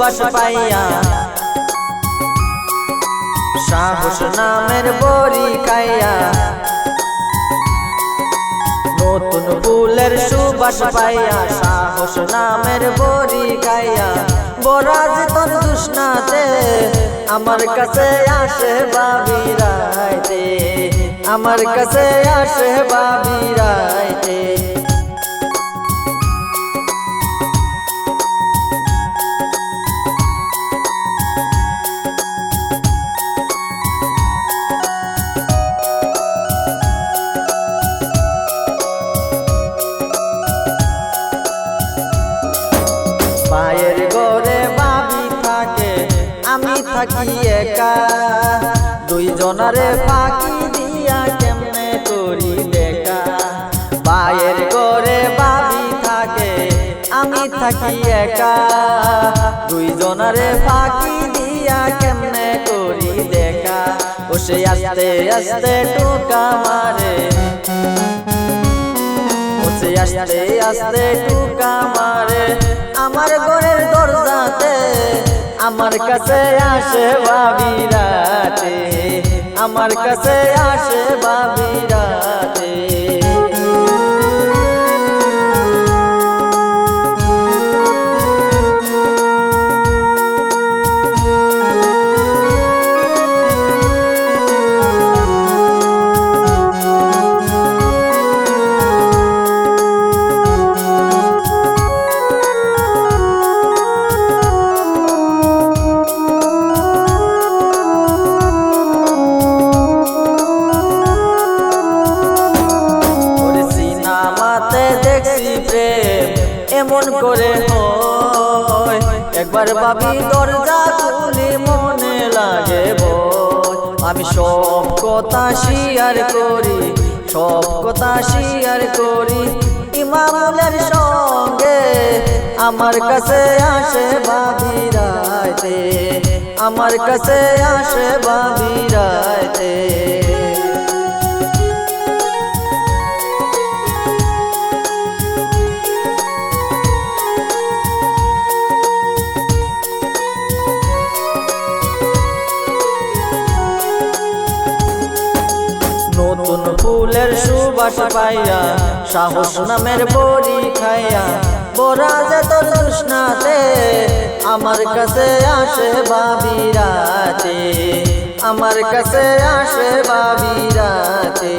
সুবাস পাইয়া সাহস নামের বড়ি খাইয়া নতুন ফুলের সুবাস পাইয়া সাহস নামের বড়ি খাইয়া বরাজ তোর জুস্নাতে আমার কাছে আসে বাবি রাইতে আমার কাছে আসে বাবি রাইতে মায়ের ঘরে বাবি থাকে আমি থাকি একা দুইজনারে ফাঁকি দিয়া কেমনে করি দেখা মায়ের ঘরে বাবি থাকে আমি থাকি একা দুইজনারে ফাঁকি দিয়া কেমনে করি দেখা ও সে আস্তে আস্তে টোকা মারে আস্তে আস্তে টুকা মারে আমার ঘরের দরজাতে আমার কাছে আসে বাবি রাতে আমার কাছে আসে বাবি রাতে দেখছি প্রেম এমন করে হয় একবার ভাবি দরজা খুলে মনে লাগে ভয় আমি সব কথা শেয়ার করি সব কথা শেয়ার করি ইমামুলের সঙ্গে আমার কাছে আসে ভাবি রাইতে আমার কাছে আসে ভাবি রাইতে নতুন ফুলের সুবাস পাইয়া সাহস নামের বড়ি খাইয়া বরাজ তোর জুস্নাতে আমার কাছে আসে বাবি রাতে আমার কাছে আসে বাবি রাতে।